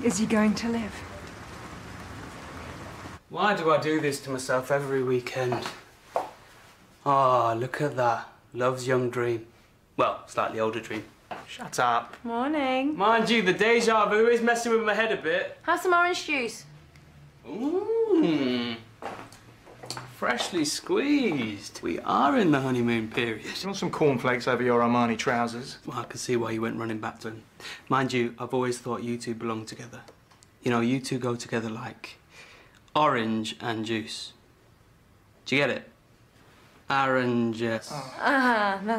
is he going to live? Why do I do this to myself every weekend? Ah, look at that. Love's young dream. Well, slightly older dream. Shut up. Morning. Mind you, the deja vu is messing with my head a bit. Have some orange juice. Mmm. Freshly squeezed. We are in the honeymoon period. You want some cornflakes over your Armani trousers? Well, I can see why you went running back to him. Mind you, I've always thought you two belong together. You know, you two go together like orange and juice. Do you get it? Orange. That's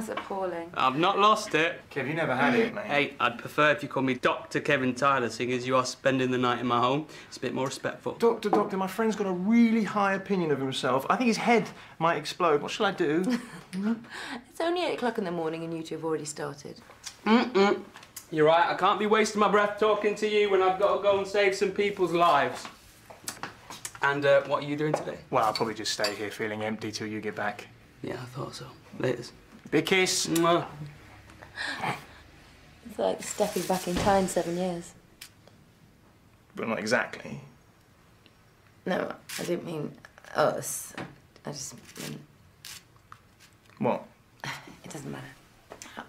appalling. I've not lost it. Kev, you never had it, mate. Hey, I'd prefer if you call me Dr. Kevin Tyler, seeing as you are spending the night in my home. It's a bit more respectful. Doctor, my friend's got a really high opinion of himself. I think his head might explode. What shall I do? It's only 8 o'clock in the morning and you two have already started. You're right, I can't be wasting my breath talking to you when I've got to go and save some people's lives. And what are you doing today? Well, I'll probably just stay here feeling empty till you get back. Yeah, I thought so. Laters. Big kiss. Mwah. It's like stepping back in time 7 years. But not exactly. No, I didn't mean us. I just meant... What? It doesn't matter.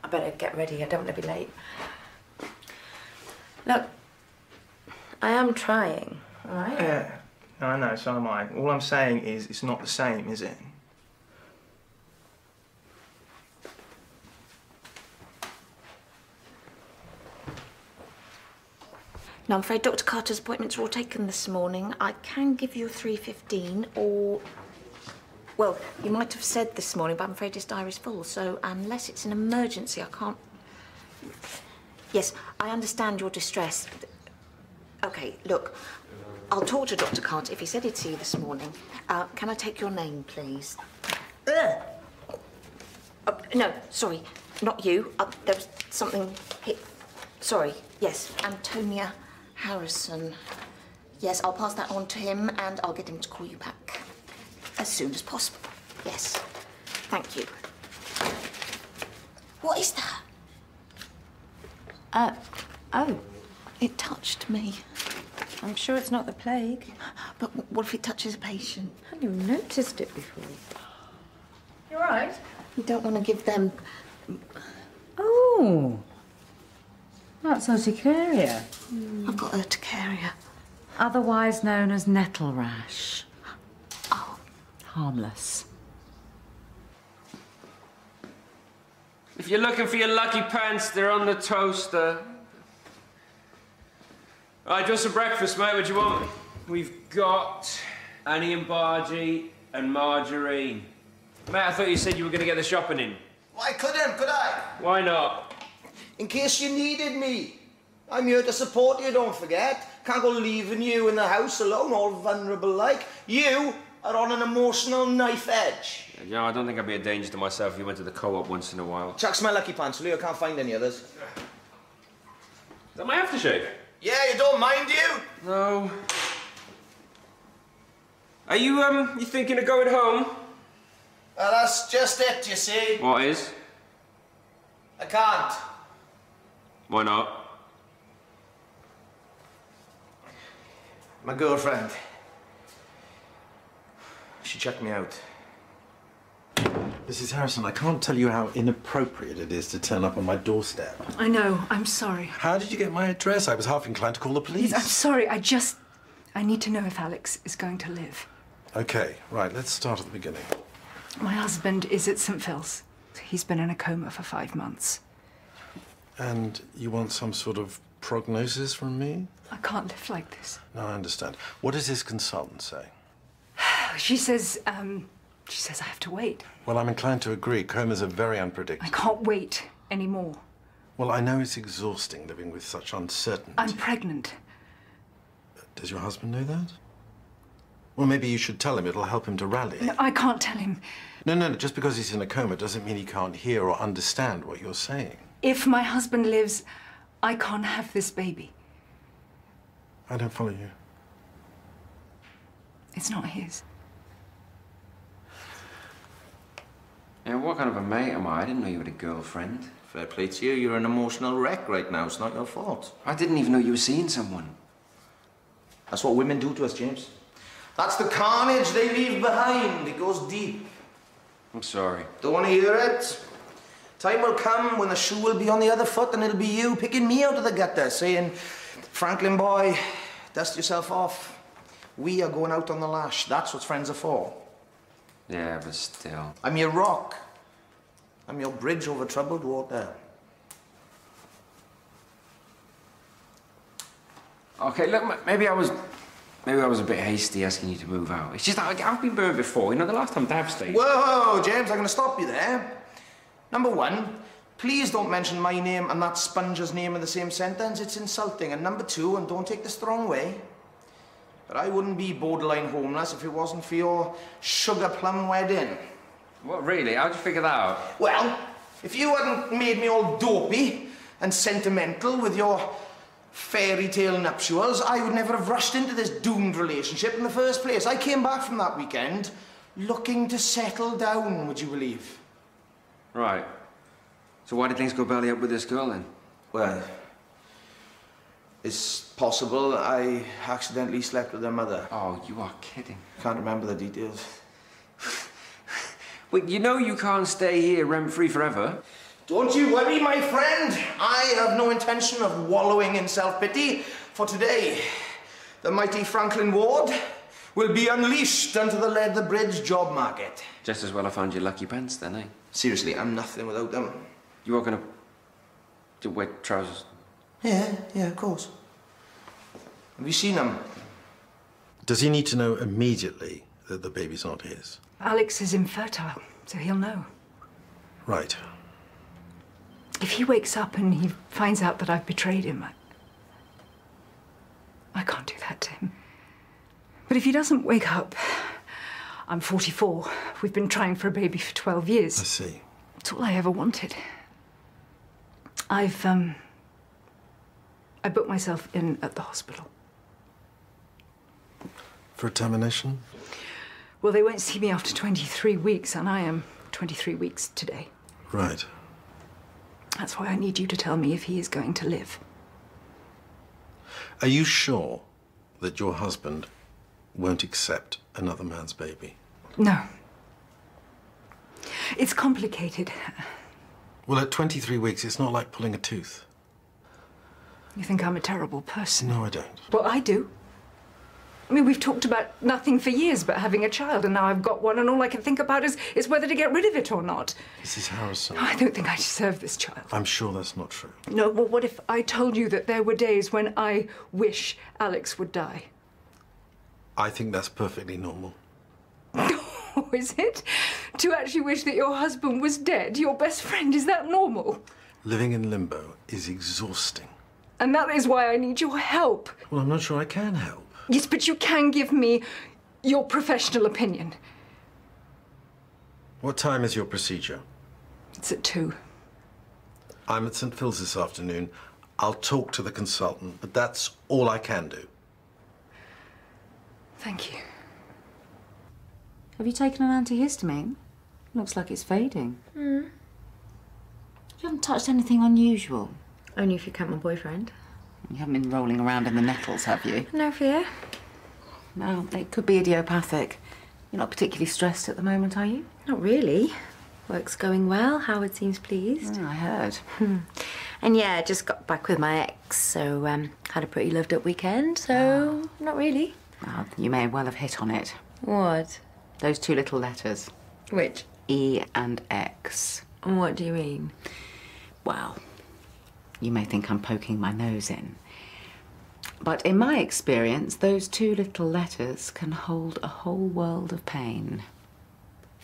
I better get ready. I don't want to be late. Look, I am trying, all right? Yeah, I know, so am I. All I'm saying is it's not the same, is it? No, I'm afraid Dr. Carter's appointments are all taken this morning. I can give you a 3:15 or... Well, you might have said this morning, but I'm afraid his diary's full, so unless it's an emergency, I can't... Yes, I understand your distress. OK, look, I'll talk to Dr. Carter if he said he'd see you this morning. Can I take your name, please? No, sorry, not you. There was something... Sorry, yes, Antonia Harrison. Yes, I'll pass that on to him and I'll get him to call you back as soon as possible. Yes, thank you. What is that? Oh. It touched me. I'm sure it's not the plague. But what if it touches a patient? Have you noticed it before? You all right? You don't want to give them... Oh. That's urticaria. I've got urticaria. Otherwise known as nettle rash. Oh. Harmless. If you're looking for your lucky pants, they're on the toaster. Right, just some breakfast, mate. What do you want? We've got Annie and Bargy and margarine. Mate, I thought you said you were going to get the shopping in. Well, I couldn't, could I? Why not? In case you needed me. I'm here to support you, don't forget. Can't go leaving you in the house alone, all vulnerable like. You are on an emotional knife edge. You know, I don't think I'd be a danger to myself if you went to the co-op once in a while. Chuck's my lucky pants, Lou. I can't find any others. Is that my aftershave? Yeah, you don't mind, you? No. Are you thinking of going home? Well, that's just it, you see. What is? I can't. Why not? My girlfriend. She checked me out. Mrs. Harrison, I can't tell you how inappropriate it is to turn up on my doorstep. I know. I'm sorry. How did you get my address? I was half inclined to call the police. I'm sorry. I need to know if Alex is going to live. OK, right, let's start at the beginning. My husband is at St. Phil's. He's been in a coma for 5 months. And you want some sort of prognosis from me? I can't live like this. No, I understand. What does his consultant say? She says I have to wait. Well, I'm inclined to agree. Comas are very unpredictable. I can't wait anymore. Well, I know it's exhausting living with such uncertainty. I'm pregnant. Does your husband know that? Well, maybe you should tell him. It'll help him to rally. No, I can't tell him. No. Just because he's in a coma doesn't mean he can't hear or understand what you're saying. If my husband lives, I can't have this baby. I don't follow you. It's not his. Yeah, what kind of a mate am I? I didn't know you had a girlfriend. Fair play to you. You're an emotional wreck right now. It's not your fault. I didn't even know you were seeing someone. That's what women do to us, James. That's the carnage they leave behind. It goes deep. I'm sorry. Don't want to hear it. Time will come when the shoe will be on the other foot and it'll be you picking me out of the gutter, saying, Franklin boy, dust yourself off. We are going out on the lash. That's what friends are for. Yeah, but still. I'm your rock. I'm your bridge over troubled water. Okay, look, maybe I was a bit hasty asking you to move out. It's just that I've been burned before. You know, the last time Dad stayed. Whoa, James, I'm going to stop you there. Number one, please don't mention my name and that sponge's name in the same sentence. It's insulting. And number two, and don't take this the wrong way, but I wouldn't be borderline homeless if it wasn't for your sugar plum wedding. What, really? How'd you figure that out? Well, if you hadn't made me all dopey and sentimental with your fairy tale nuptials, I would never have rushed into this doomed relationship in the first place. I came back from that weekend looking to settle down, would you believe? Right. So why did things go belly up with this girl then? Well, it's possible I accidentally slept with her mother. Oh, you are kidding. Can't remember the details. Wait, you know you can't stay here rent-free forever. Don't you worry, my friend. I have no intention of wallowing in self-pity. For today, the mighty Franklin Ward will be unleashed onto the leather bridge job market. Just as well I found your lucky pants then, eh? Seriously, I'm nothing without them. You are gonna wear trousers? Yeah, of course. Have you seen them? Does he need to know immediately that the baby's not his? Alex is infertile, so he'll know. Right. If he wakes up and he finds out that I've betrayed him, I can't do that to him. But if he doesn't wake up, I'm 44. We've been trying for a baby for 12 years. I see. It's all I ever wanted. I booked myself in at the hospital. For a termination? Well, they won't see me after 23 weeks, and I am 23 weeks today. Right. That's why I need you to tell me if he is going to live. Are you sure that your husband won't accept another man's baby? No. It's complicated. Well, at 23 weeks, it's not like pulling a tooth. You think I'm a terrible person? No, I don't. Well, I do. I mean, we've talked about nothing for years but having a child, and now I've got one, and all I can think about is whether to get rid of it or not. Mrs. Harrison. I don't think I deserve this child. I'm sure that's not true. No, well, what if I told you that there were days when I wish Alex would die? I think that's perfectly normal. Oh, is it? To actually wish that your husband was dead, your best friend, is that normal? Living in limbo is exhausting. And that is why I need your help. Well, I'm not sure I can help. Yes, but you can give me your professional opinion. What time is your procedure? It's at 2. I'm at St. Phil's this afternoon. I'll talk to the consultant, but that's all I can do. Thank you. Have you taken an antihistamine? Looks like it's fading. You haven't touched anything unusual? Only if you count my boyfriend. You haven't been rolling around in the nettles, have you? No fear. No, it could be idiopathic. You're not particularly stressed at the moment, are you? Not really. Work's going well. Howard seems pleased. Oh, I heard. And yeah, I just got back with my ex, so had a pretty loved-up weekend, so not really. Well, you may well have hit on it. What? Those 2 little letters. Which? E and X. And what do you mean? Well, you may think I'm poking my nose in. But in my experience, those 2 little letters can hold a whole world of pain.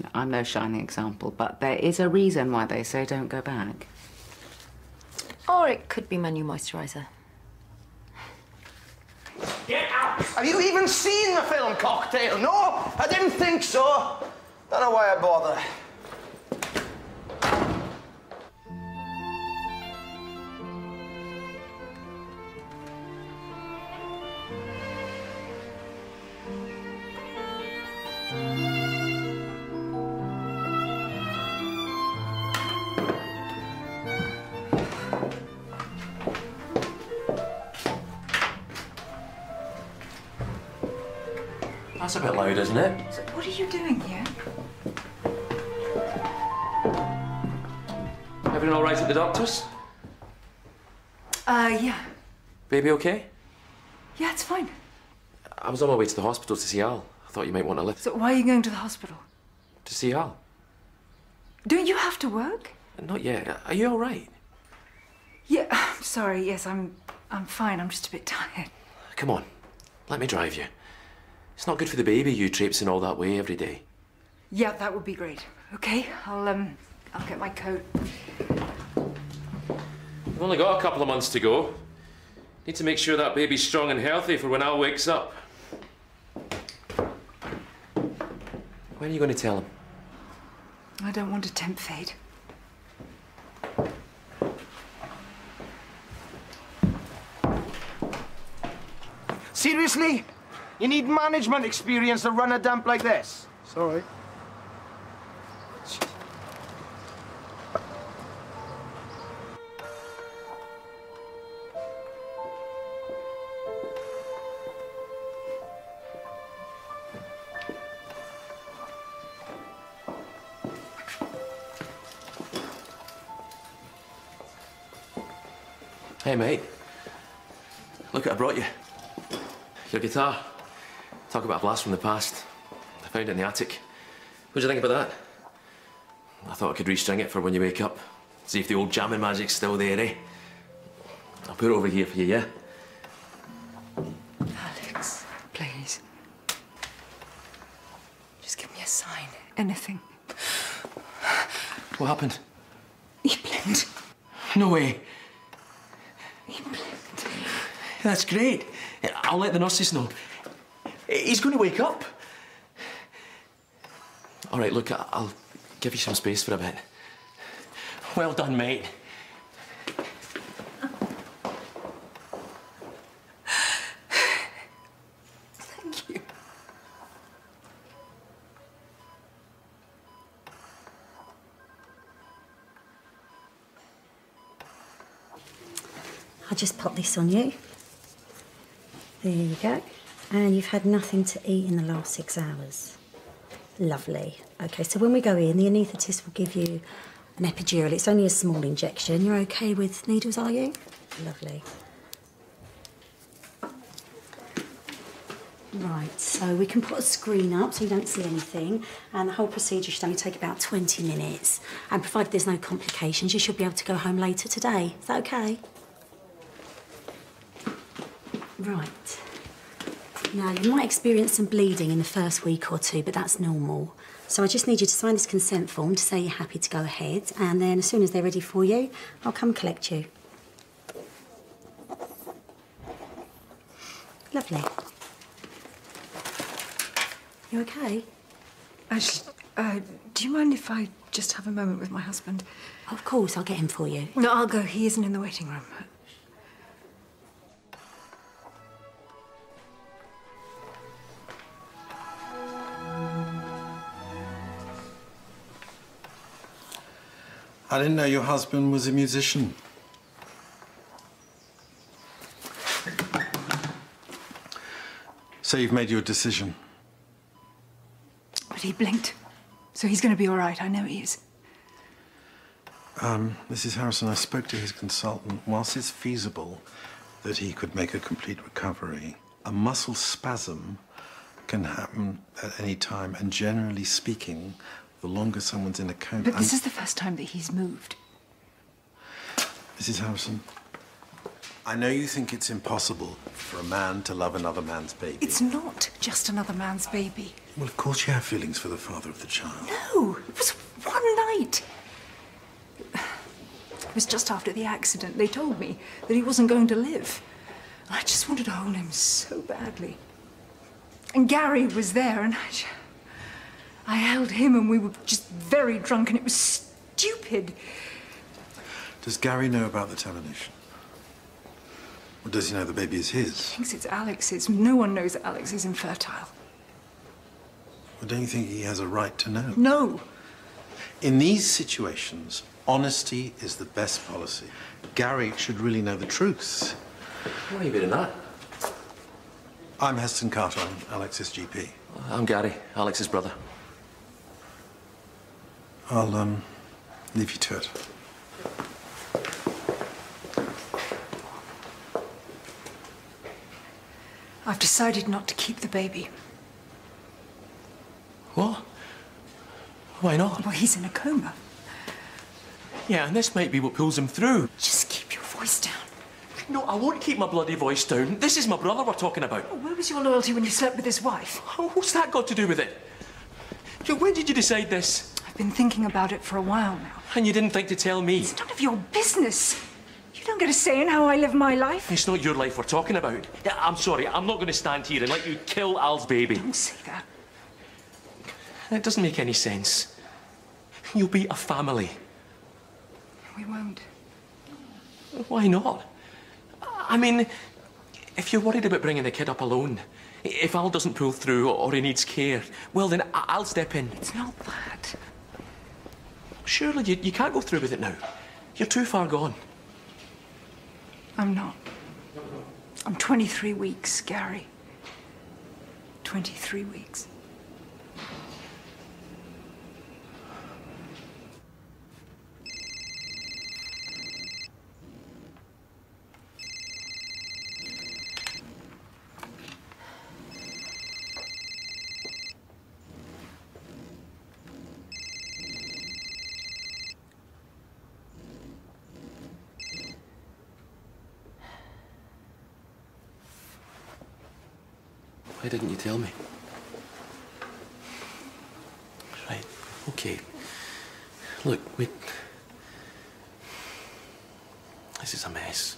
Now, I'm no shining example, but there is a reason why they say don't go back. Or it could be my new moisturiser. Get out! Have you even seen the film Cocktail? No, I didn't think so. Don't know why I bother. That's a bit loud, isn't it? So what are you doing here? Everything all right at the doctor's? Yeah. Baby okay? Yeah, it's fine. I was on my way to the hospital to see Al. I thought you might want a lift. So why are you going to the hospital? To see Al? Don't you have to work? Not yet. Are you all right? Yeah, I'm sorry. Yes, I'm fine. I'm just a bit tired. Come on, let me drive you. It's not good for the baby, you traipsing all that way every day. Yeah, that would be great. Okay, I'll get my coat. We've only got a couple of months to go. Need to make sure that baby's strong and healthy for when Al wakes up. When are you going to tell him? I don't want to tempt fate. Seriously? You need management experience to run a dump like this? Sorry. Hey, mate. Look what I brought you. Your guitar. Talk about a blast from the past. I found it in the attic. What do you think about that? I thought I could restring it for when you wake up. See if the old jamming magic's still there, eh? I'll put it over here for you, yeah? Alex, please. Just give me a sign. Anything. What happened? He blinked. No way. He blinked. That's great. I'll let the nurses know. He's going to wake up. All right, look, I'll give you some space for a bit. Well done, mate. Thank you. I'll just pop this on you. There you go. And you've had nothing to eat in the last 6 hours. Lovely. Okay, so when we go in, the anaesthetist will give you an epidural. It's only a small injection. You're okay with needles, are you? Lovely. Right, so we can put a screen up so you don't see anything, and the whole procedure should only take about 20 minutes. And provided there's no complications, you should be able to go home later today. Is that okay? Right. Now, you might experience some bleeding in the first week or two, but that's normal. So I just need you to sign this consent form to say you're happy to go ahead, and then as soon as they're ready for you, I'll come collect you. Lovely. You okay? Actually, do you mind if I just have a moment with my husband? Of course, I'll get him for you. No, I'll go. He isn't in the waiting room. I didn't know your husband was a musician. So you've made your decision. But he blinked. So he's going to be all right. I know he is. Mrs. Harrison, I spoke to his consultant. Whilst it's feasible that he could make a complete recovery, a muscle spasm can happen at any time, and generally speaking, the longer someone's in a coma... But this is the first time that he's moved. Mrs. Harrison, I know you think it's impossible for a man to love another man's baby. It's not just another man's baby. Well, of course you have feelings for the father of the child. No, it was one night. It was just after the accident. They told me that he wasn't going to live. I just wanted to hold him so badly. And Gary was there, and I held him, and we were just very drunk, and it was stupid. Does Gary know about the termination? Or does he know the baby is his? He thinks it's Alex's. No one knows that Alex is infertile. Well, don't you think he has a right to know? No. In these situations, honesty is the best policy. Gary should really know the truth. Why are you doing that? I'm Heston Carter. I'm Alex's GP. I'm Gary, Alex's brother. I'll, leave you to it. I've decided not to keep the baby. What? Why not? Well, he's in a coma. Yeah, and this might be what pulls him through. Just keep your voice down. No, I won't keep my bloody voice down. This is my brother we're talking about. Well, where was your loyalty when you slept with his wife? What's that got to do with it? When did you decide this? I've been thinking about it for a while now. And you didn't think to tell me? It's none of your business. You don't get a say in how I live my life. It's not your life we're talking about. I'm sorry, I'm not going to stand here and let you kill Al's baby. Don't say that. It doesn't make any sense. You'll be a family. We won't. Why not? I mean, if you're worried about bringing the kid up alone, if Al doesn't pull through or he needs care, well, then I'll step in. It's not that. Surely you can't go through with it now. You're too far gone. I'm not. I'm 23 weeks, Gary. 23 weeks. Why didn't you tell me? Right, okay. Look, this is a mess.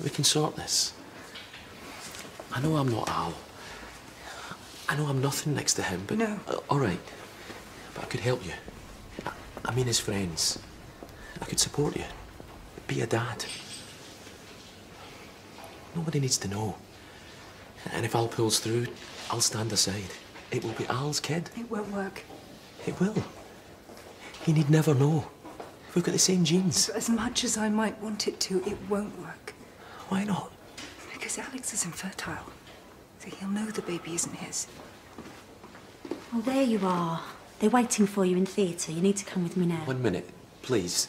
We can sort this. I know I'm not Al. I know I'm nothing next to him, but... No. All right. But I could help you. I mean, as friends. I could support you. Be a dad. Nobody needs to know. And if Al pulls through, I'll stand aside. It will be Al's kid. It won't work. It will. He need never know. We've got the same genes. As much as I might want it to, it won't work. Why not? Because Alex is infertile. So he'll know the baby isn't his. Oh, there you are. They're waiting for you in theatre. You need to come with me now. 1 minute, please.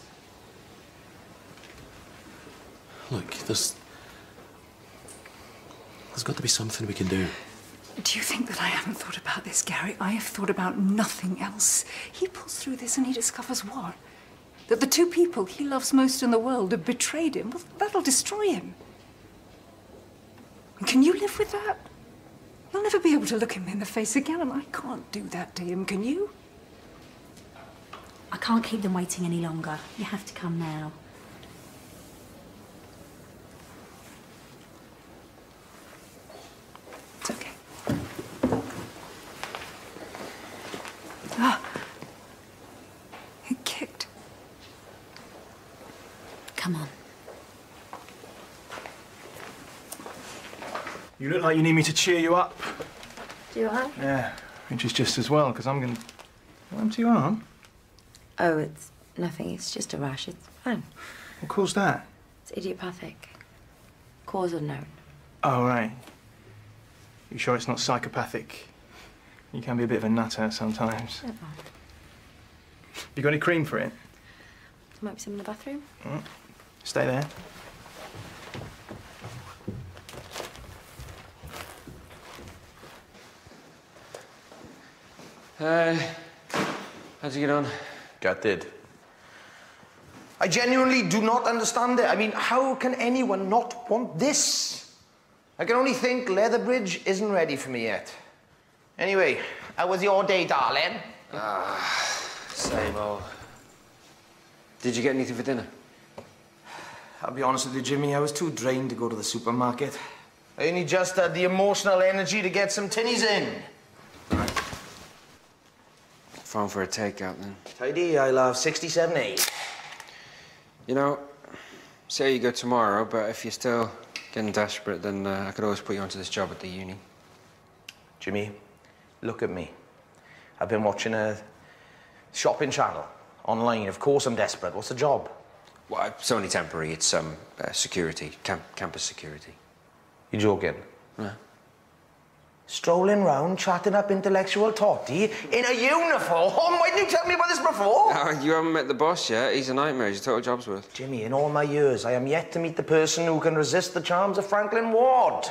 Look, there's got to be something we can do. Do you think that I haven't thought about this, Gary? I have thought about nothing else. He pulls through this and he discovers what? That the two people he loves most in the world have betrayed him. Well, that'll destroy him. And can you live with that? You'll never be able to look him in the face again, and I can't do that to him, can you? I can't keep them waiting any longer. You have to come now. It's okay. Ah. It kicked. Come on. You look like you need me to cheer you up. Do I? Yeah, which is just as well, because I'm going to... What happened to your arm? Oh, it's nothing. It's just a rash. It's fine. What caused that? It's idiopathic. Cause unknown. Oh, right. You sure it's not psychopathic? You can be a bit of a nutter sometimes. Never mind. You got any cream for it? There might be some in the bathroom. Stay there. How'd you get on? Gutted. I genuinely do not understand it. I mean, how can anyone not want this? I can only think Leatherbridge isn't ready for me yet. Anyway, how was your day, darling? Same old. Did you get anything for dinner? I'll be honest with you, Jimmy, I was too drained to go to the supermarket. I only just had the emotional energy to get some tinnies in. Phone for a takeout, then. Tidy, I'll have 67A. You know, say you go tomorrow, but if you're still getting desperate, then I could always put you onto this job at the uni. Jimmy, look at me. I've been watching a shopping channel online. Of course I'm desperate. What's the job? Well, it's only temporary. It's security, campus security. You're joking? No. Strolling round, chatting up intellectual totty in a uniform? Why didn't you tell me about this before? No, you haven't met the boss yet. He's a nightmare. He's a total job's worth. Jimmy, in all my years, I am yet to meet the person who can resist the charms of Franklin Ward.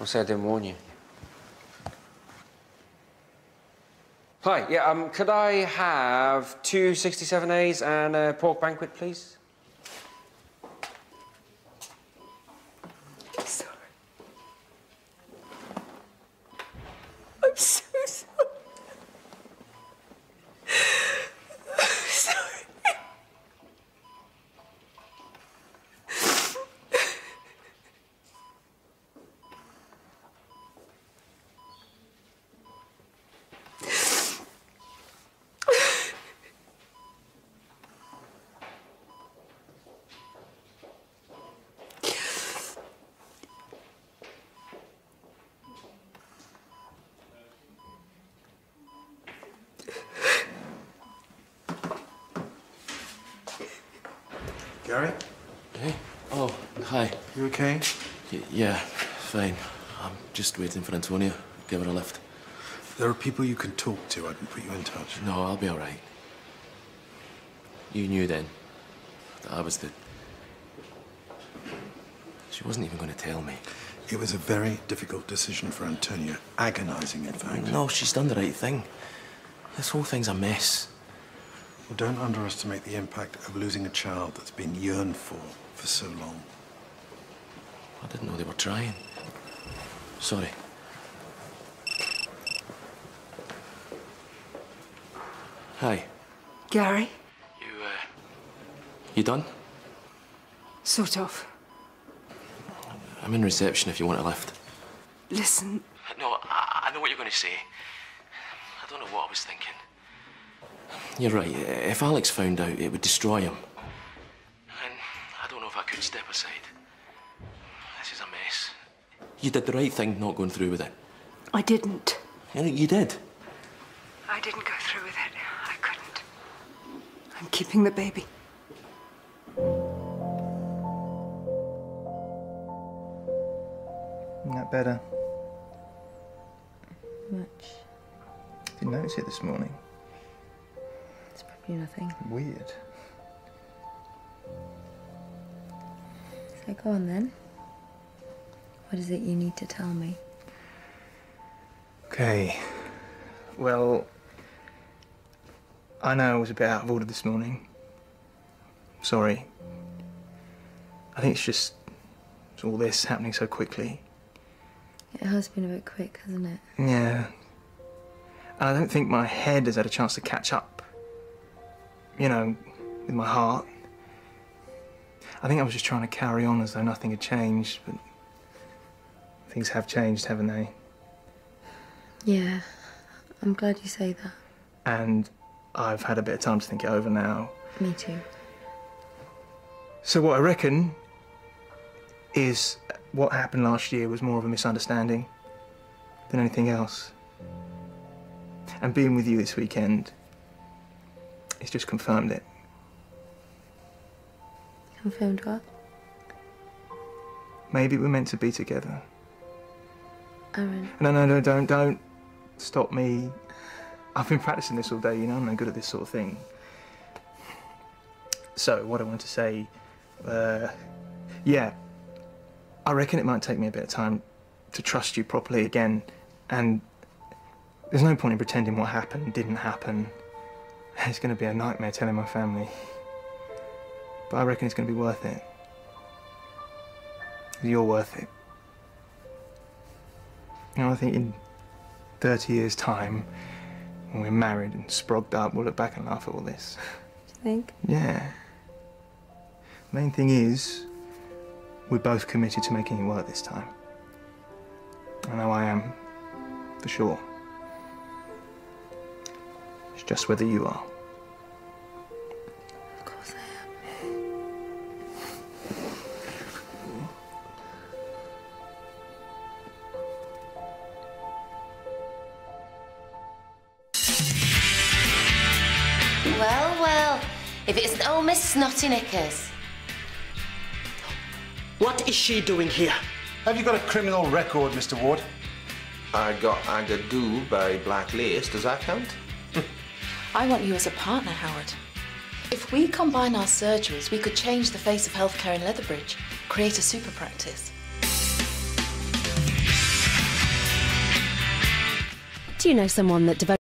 I'll say I didn't warn you. Hi, yeah, could I have 2 67As and a pork banquet, please? Sorry. I'm so sorry. I'm sorry. Gary? Hey? Oh, hi. You okay? Yeah, fine. I'm just waiting for Antonia. Give her a lift. There are people you can talk to. I can put you in touch. No, I'll be all right. You knew then that I was the... She wasn't even going to tell me. It was a very difficult decision for Antonia. Agonizing, in fact. No, she's done the right thing. This whole thing's a mess. Well, don't underestimate the impact of losing a child that's been yearned for so long. I didn't know they were trying. Sorry. Hi. Gary? You done? Sort of. I'm in reception if you want a lift. Listen. No, I know what you're going to say. I don't know what I was thinking. You're right. If Alex found out, it would destroy him. And I don't know if I could step aside. This is a mess. You did the right thing not going through with it. I didn't. You did. I didn't go through with it. I couldn't. I'm keeping the baby. Isn't that better? Much. Didn't notice it this morning. It's probably nothing. Weird. So go on then. What is it you need to tell me? Okay. Well, I know I was a bit out of order this morning. Sorry. I think it's all this happening so quickly. It has been a bit quick, hasn't it? Yeah. And I don't think my head has had a chance to catch up, you know, with my heart. I think I was just trying to carry on as though nothing had changed, but things have changed, haven't they? Yeah, I'm glad you say that. And I've had a bit of time to think it over now. Me too. So what I reckon is what happened last year was more of a misunderstanding than anything else. And being with you this weekend, it's just confirmed it. Confirmed what? Maybe we're meant to be together. Aaron. No, don't stop me. I've been practicing this all day, you know, I'm no good at this sort of thing. So, what I want to say, yeah, I reckon it might take me a bit of time to trust you properly again, and there's no point in pretending what happened didn't happen. It's going to be a nightmare telling my family. But I reckon it's going to be worth it. You're worth it. You know, I think in 30 years' time, when we're married and sprogged up, we'll look back and laugh at all this. Do you think? Yeah. Main thing is, we're both committed to making it work this time. I know I am, for sure. It's just whether you are. Of course I am. Well, well, if it isn't old Miss Snotty Knickers. What is she doing here? Have you got a criminal record, Mr. Ward? I got Agadoo by Black Lace. Does that count? I want you as a partner, Howard. If we combine our surgeries, we could change the face of healthcare in Leatherbridge, create a super practice. Do you know someone that devotes